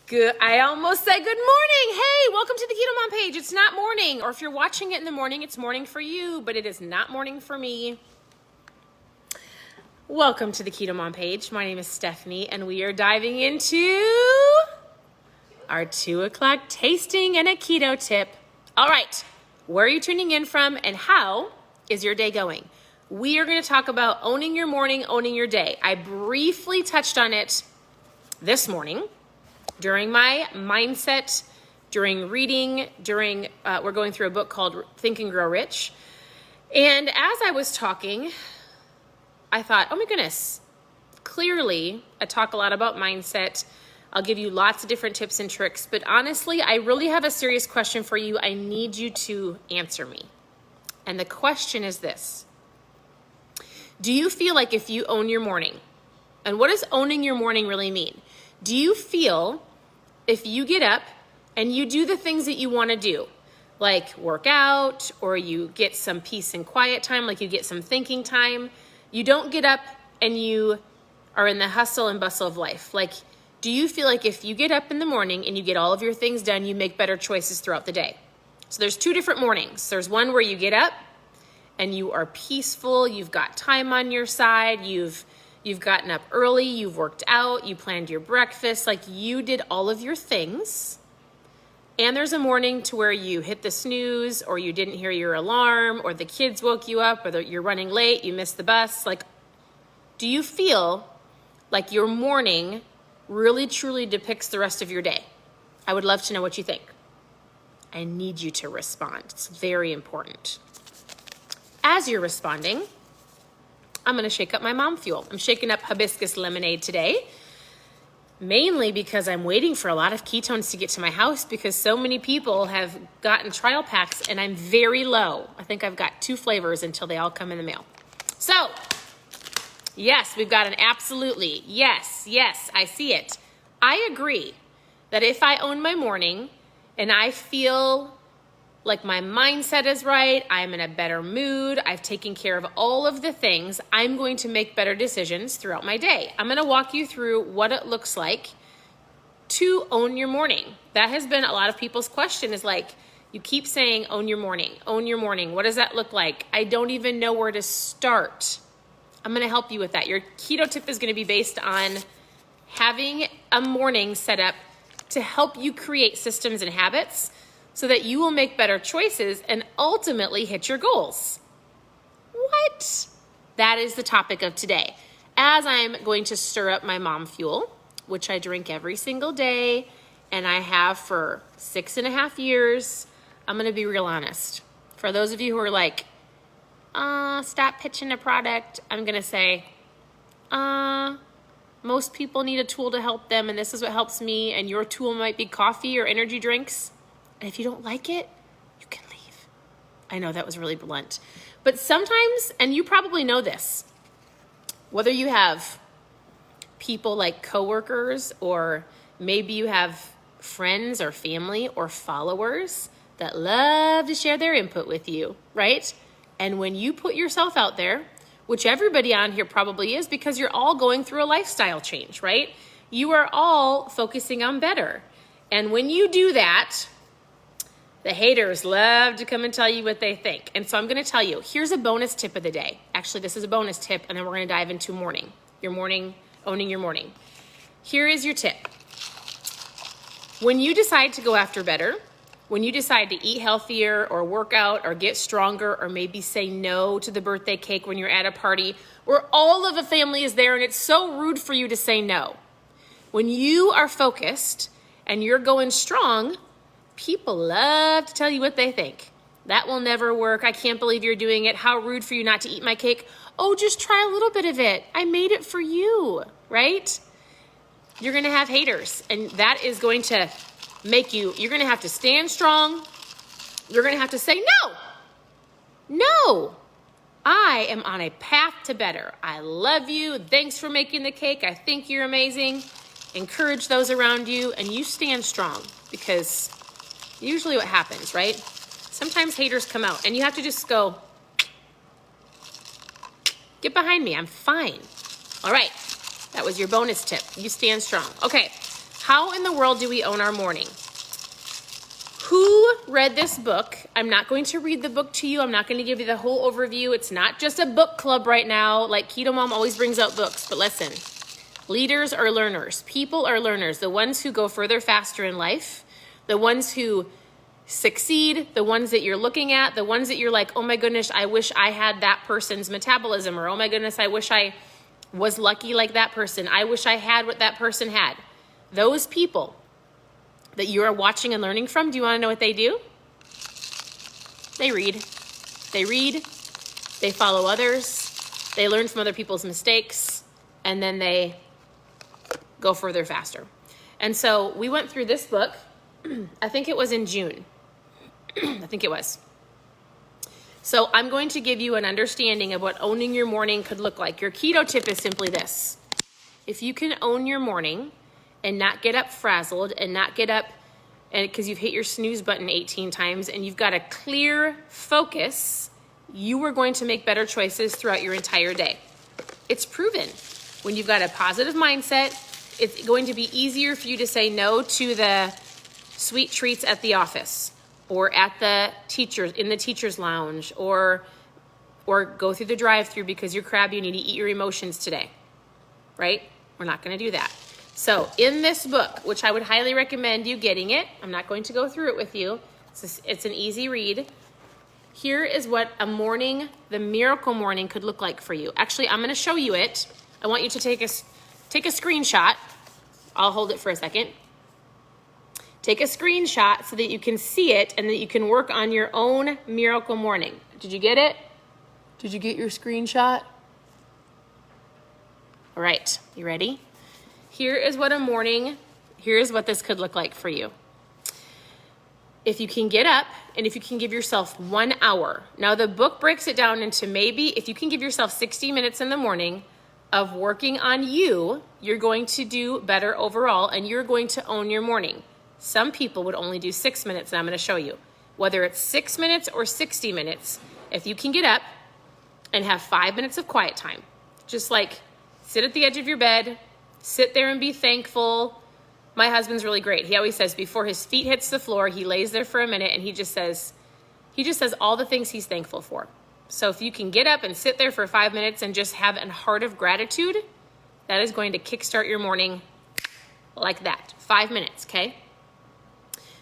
Good. I almost said good morning. Hey, welcome to the Keto Mom page. It's not morning, or if you're watching it in the morning, it's morning for you, but it is not morning for me. Welcome to the Keto Mom page. My name is Stephanie, and we are diving into our 2 o'clock tasting and a keto tip. All right, where are you tuning in from, and how is your day going? We are going to talk about owning your morning, owning your day. I briefly touched on it this morning during my mindset, during reading, we're going through a book called Think and Grow Rich. And as I was talking, I thought, oh my goodness, clearly I talk a lot about mindset. I'll give you lots of different tips and tricks, but honestly, I really have a serious question for you. I need you to answer me. And the question is this: do you feel like if you own your morning, and what does owning your morning really mean? Do you feel if you get up and you do the things that you want to do, like work out, or you get some peace and quiet time, like you get some thinking time, you don't get up and you are in the hustle and bustle of life? Like, do you feel like if you get up in the morning and you get all of your things done, you make better choices throughout the day? So there's 2 different mornings. There's one where you get up and you are peaceful, you've got time on your side, you've gotten up early, you've worked out, you planned your breakfast, like you did all of your things. And there's a morning to where you hit the snooze, or you didn't hear your alarm, or the kids woke you up, or you're running late, you missed the bus. Like, do you feel like your morning really truly depicts the rest of your day? I would love to know what you think. I need you to respond. It's very important. As you're responding, I'm going to shake up my mom fuel. I'm shaking up hibiscus lemonade today, mainly because I'm waiting for a lot of ketones to get to my house because so many people have gotten trial packs and I'm very low. I think I've got 2 flavors until they all come in the mail. So, yes, we've got an absolutely. Yes, I see it. I agree that if I own my morning and I feel like my mindset is right, I'm in a better mood, I've taken care of all of the things, I'm going to make better decisions throughout my day. I'm going to walk you through what it looks like to own your morning. That has been a lot of people's question, is like, you keep saying own your morning, own your morning. What does that look like? I don't even know where to start. I'm going to help you with that. Your keto tip is going to be based on having a morning set up to help you create systems and habits so that you will make better choices and ultimately hit your goals. What? That is the topic of today. As I'm going to stir up my mom fuel, which I drink every single day, and I have for 6.5 years, I'm going to be real honest. For those of you who are like, stop pitching a product, I'm going to say, most people need a tool to help them, and this is what helps me, and your tool might be coffee or energy drinks. And if you don't like it, you can leave. I know that was really blunt. But sometimes, and you probably know this, whether you have people like coworkers, or maybe you have friends or family or followers that love to share their input with you, right? And when you put yourself out there, which everybody on here probably is, because you're all going through a lifestyle change, right? You are all focusing on better. And when you do that, the haters love to come and tell you what they think. And so I'm going to tell you, here's a bonus tip of the day. Actually, this is a bonus tip, and then we're going to dive into your morning, owning your morning. Here is your tip. When you decide to go after better, when you decide to eat healthier or work out or get stronger, or maybe say no to the birthday cake when you're at a party where all of the family is there and it's so rude for you to say no. When you are focused and you're going strong, people love to tell you what they think. That will never work. I can't believe you're doing it. How rude for you not to eat my cake. Oh, just try a little bit of it. I made it for you, right? You're going to have haters, and that is going to you're going to have to stand strong. You're going to have to say, no, I am on a path to better. I love you. Thanks for making the cake. I think you're amazing. Encourage those around you, and you stand strong, because usually what happens, right? Sometimes haters come out and you have to just go, get behind me, I'm fine. All right, that was your bonus tip. You stand strong. Okay, How in the world do we own our morning? Who read this book? I'm not going to read the book to you. I'm not going to give you the whole overview. It's not just a book club right now. Like Keto Mom always brings out books, but listen, leaders are learners. People are learners. The ones who go further, faster in life, the ones who succeed, the ones that you're looking at, the ones that you're like, oh my goodness, I wish I had that person's metabolism, or oh my goodness, I wish I was lucky like that person. I wish I had what that person had. Those people that you are watching and learning from, do you want to know what they do? They read. They read, they follow others, they learn from other people's mistakes, and then they go further faster. And so we went through this book, I think it was in June. I think it was. So I'm going to give you an understanding of what owning your morning could look like. Your keto tip is simply this. If you can own your morning and not get up frazzled and not get up and because you've hit your snooze button 18 times and you've got a clear focus, you are going to make better choices throughout your entire day. It's proven. When you've got a positive mindset, it's going to be easier for you to say no to the sweet treats at the office or at the teachers in the teacher's lounge or go through the drive-through because you're crabby and you need to eat your emotions today, right? We're not going to do that. So in this book, which I would highly recommend you getting it, I'm not going to go through it with you. It's an easy read. Here is what a morning, the miracle morning could look like for you. Actually, I'm going to show you it. I want you to take a screenshot. I'll hold it for a second. Take a screenshot so that you can see it and that you can work on your own miracle morning. Did you get it? Did you get your screenshot? All right, you ready? Here's what this could look like for you. If you can get up and if you can give yourself 1 hour. Now the book breaks it down into maybe if you can give yourself 60 minutes in the morning of working on you, you're going to do better overall and you're going to own your morning. Some people would only do 6 minutes and I'm going to show you. Whether it's 6 minutes or 60 minutes, if you can get up and have 5 minutes of quiet time, just like sit at the edge of your bed, sit there and be thankful. My husband's really great. He always says before his feet hits the floor, he lays there for a minute and he just says all the things he's thankful for. So if you can get up and sit there for 5 minutes and just have a heart of gratitude, that is going to kickstart your morning like that. 5 minutes, okay?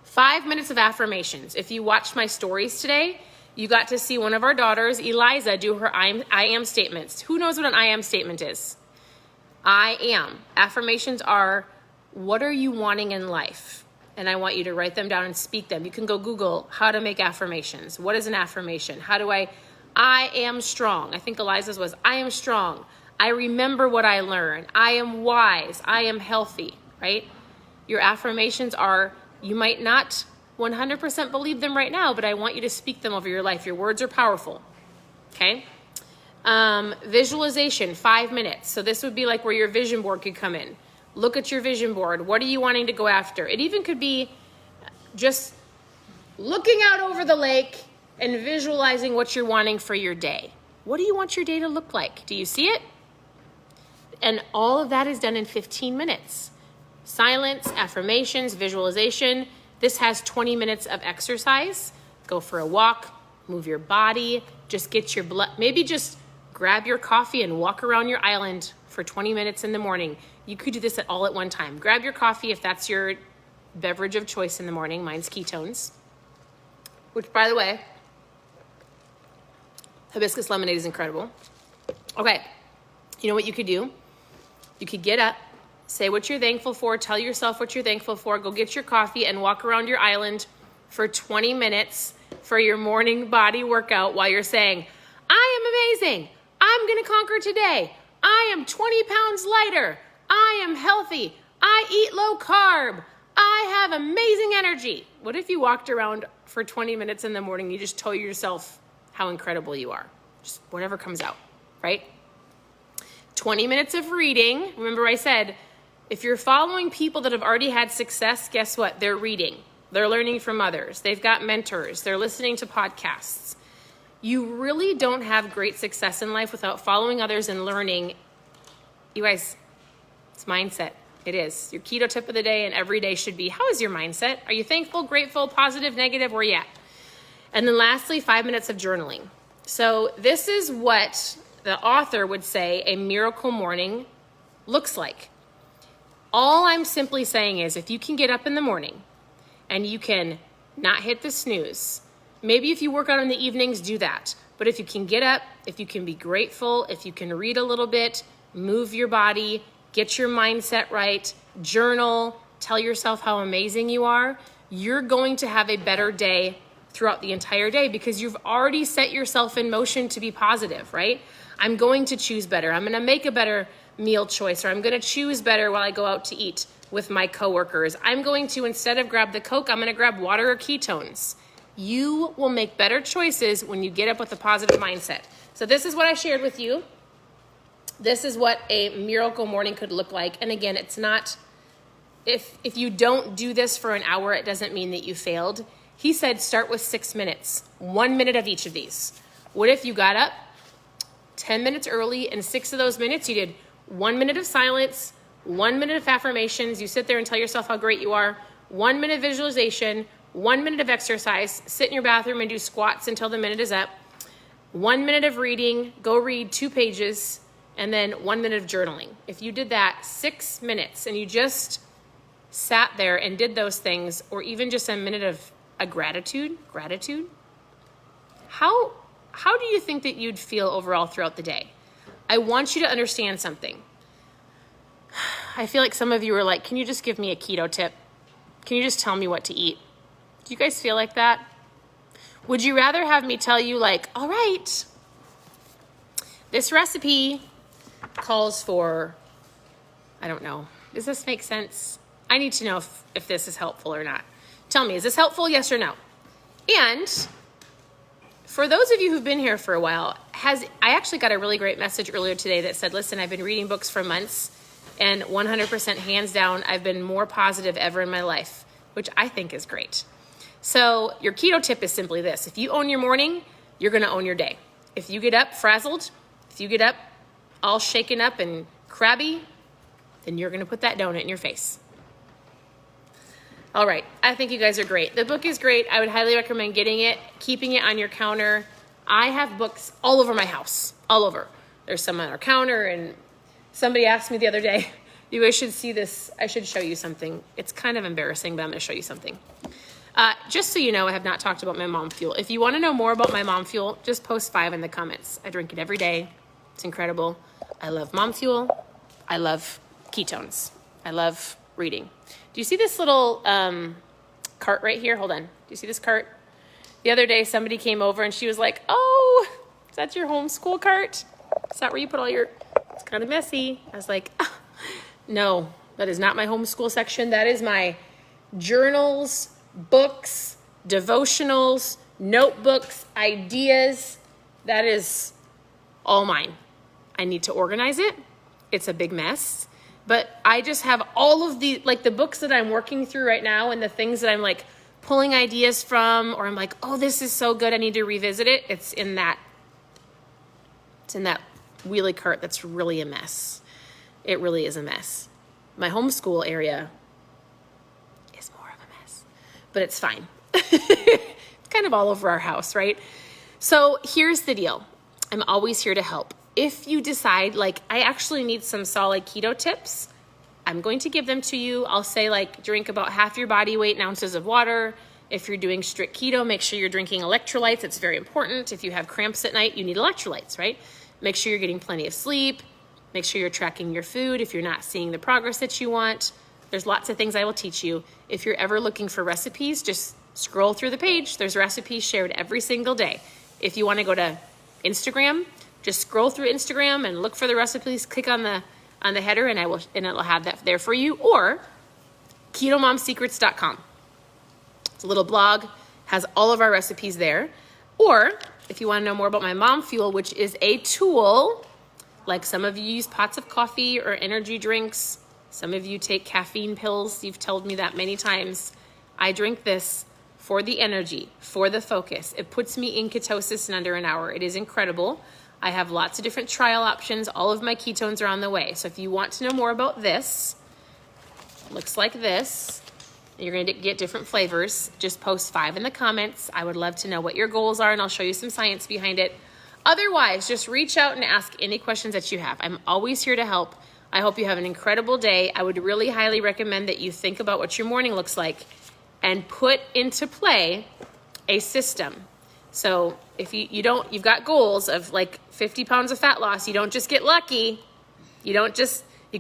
5 minutes of affirmations. If you watched my stories today, you got to see one of our daughters, Eliza, do her I am statements. Who knows what an I am statement is? I am. Affirmations are, what are you wanting in life? And I want you to write them down and speak them. You can go Google how to make affirmations. What is an affirmation? I am strong. I think Eliza's was, I am strong. I remember what I learned. I am wise. I am healthy, right? Your affirmations are, you might not 100% believe them right now, but I want you to speak them over your life. Your words are powerful, okay? Visualization, 5 minutes. So this would be like where your vision board could come in. Look at your vision board. What are you wanting to go after? It even could be just looking out over the lake and visualizing what you're wanting for your day. What do you want your day to look like? Do you see it? And all of that is done in 15 minutes. Silence, affirmations, visualization. This has 20 minutes of exercise. Go for a walk, move your body, just get your blood, maybe just grab your coffee and walk around your island for 20 minutes in the morning. You could do this all at one time. Grab your coffee if that's your beverage of choice in the morning. Mine's ketones, which, by the way, hibiscus lemonade is incredible. Okay, you know what you could do? You could get up, say what you're thankful for, tell yourself what you're thankful for, go get your coffee and walk around your island for 20 minutes for your morning body workout while you're saying, I am amazing. I'm going to conquer today. I am 20 pounds lighter. I am healthy. I eat low carb. I have amazing energy. What if you walked around for 20 minutes in the morning, you just told yourself how incredible you are? Just whatever comes out, right? 20 minutes of reading. Remember I said, if you're following people that have already had success, guess what? They're reading. They're learning from others. They've got mentors. They're listening to podcasts. You really don't have great success in life without following others and learning. You guys, it's mindset. It is. Your keto tip of the day and every day should be, how is your mindset? Are you thankful, grateful, positive, negative? Where you at? And then lastly, 5 minutes of journaling. So this is what the author would say a miracle morning looks like. All I'm simply saying is if you can get up in the morning and you can not hit the snooze, maybe if you work out in the evenings, do that. But if you can get up, if you can be grateful, if you can read a little bit, move your body, get your mindset right, journal, tell yourself how amazing you are, you're going to have a better day throughout the entire day because you've already set yourself in motion to be positive, right? I'm going to choose better. I'm going to make a better meal choice, or I'm going to choose better while I go out to eat with my coworkers. I'm going to, instead of grab the Coke, I'm going to grab water or ketones. You will make better choices when you get up with a positive mindset. So this is what I shared with you. This is what a miracle morning could look like. And again, it's not, if you don't do this for an hour, it doesn't mean that you failed. He said start with 6 minutes, 1 minute of each of these. What if you got up 10 minutes early and 6 of those minutes you did 1 minute of silence, 1 minute of affirmations, you sit there and tell yourself how great you are, 1 minute visualization, 1 minute of exercise, sit in your bathroom and do squats until the minute is up, 1 minute of reading, go read 2 pages, and then 1 minute of journaling. If you did that 6 minutes and you just sat there and did those things, or even just a minute of a gratitude, how do you think that you'd feel overall throughout the day? I want you to understand something. I feel like some of you are like, can you just give me a keto tip? Can you just tell me what to eat? Do you guys feel like that? Would you rather have me tell you like, all right, this recipe calls for, I don't know, does this make sense? I need to know if this is helpful or not. Tell me, is this helpful? Yes or no? And for those of you who've been here for a while, I actually got a really great message earlier today that said, listen, I've been reading books for months and 100% hands down, I've been more positive ever in my life, which I think is great. So your keto tip is simply this. If you own your morning, you're going to own your day. If you get up frazzled, if you get up all shaken up and crabby, then you're going to put that donut in your face. All right. I think you guys are great. The book is great. I would highly recommend getting it, keeping it on your counter. I have books all over my house, all over. There's some on our counter, and somebody asked me the other day, you guys should see this. I should show you something. It's kind of embarrassing, but I'm going to show you something. Just so you know, I have not talked about my mom fuel. If you want to know more about my mom fuel, just post 5 in the comments. I drink it every day. It's incredible. I love mom fuel. I love ketones. I love reading. Do you see this little cart right here? Hold on. Do you see this cart? The other day, somebody came over and she was like, oh, is that your homeschool cart? Is that where you put all your, it's kind of messy. I was like, oh, no, that is not my homeschool section. That is my journals, books, devotionals, notebooks, ideas. That is all mine. I need to organize it. It's a big mess. But I just have all of the, like the books that I'm working through right now and the things that I'm like pulling ideas from, or I'm like, oh, this is so good, I need to revisit it. It's in that wheelie cart that's really a mess. It really is a mess. My homeschool area is more of a mess, but it's fine. It's kind of all over our house, right? So here's the deal. I'm always here to help. If you decide, like, I actually need some solid keto tips, I'm going to give them to you. I'll say, like, drink about half your body weight in ounces of water. If you're doing strict keto, make sure you're drinking electrolytes. It's very important. If you have cramps at night, you need electrolytes, right? Make sure you're getting plenty of sleep. Make sure you're tracking your food if you're not seeing the progress that you want. There's lots of things I will teach you. If you're ever looking for recipes, just scroll through the page. There's recipes shared every single day. If you want to go to Instagram, just scroll through Instagram and look for the recipes, click on the header, and it'll have that there for you, or ketomomsecrets.com. It's a little blog, has all of our recipes there. Or if you want to know more about my mom fuel, which is a tool, like some of you use pots of coffee or energy drinks, some of you take caffeine pills, you've told me that many times. I drink this for the energy, for the focus. It puts me in ketosis in under an hour. It is incredible. I have lots of different trial options. All of my ketones are on the way. So if you want to know more about this, looks like this. You're going to get different flavors. Just post 5 in the comments. I would love to know what your goals are, and I'll show you some science behind it. Otherwise, just reach out and ask any questions that you have. I'm always here to help. I hope you have an incredible day. I would really highly recommend that you think about what your morning looks like and put into play a system. So if you've got goals of like 50 pounds of fat loss, you don't just get lucky. You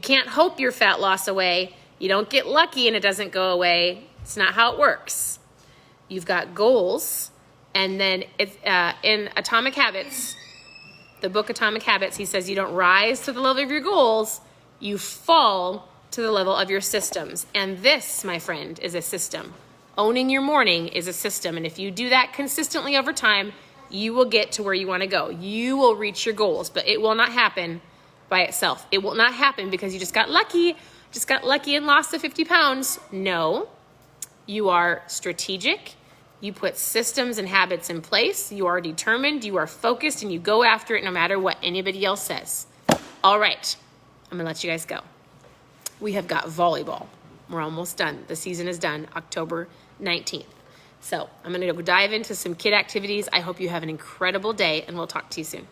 can't hope your fat loss away. You don't get lucky and it doesn't go away. It's not how it works. You've got goals, and then in Atomic Habits, the book Atomic Habits, he says you don't rise to the level of your goals, you fall to the level of your systems. And this, my friend, is a system. Owning your morning is a system, and if you do that consistently over time, you will get to where you want to go. You will reach your goals, but it will not happen by itself. It will not happen because you just got lucky and lost the 50 pounds. No, you are strategic. You put systems and habits in place. You are determined, you are focused, and you go after it no matter what anybody else says. All right, I'm gonna let you guys go. We have got volleyball. We're almost done. The season is done, October 19th. So I'm gonna go dive into some kid activities. I hope you have an incredible day, and we'll talk to you soon.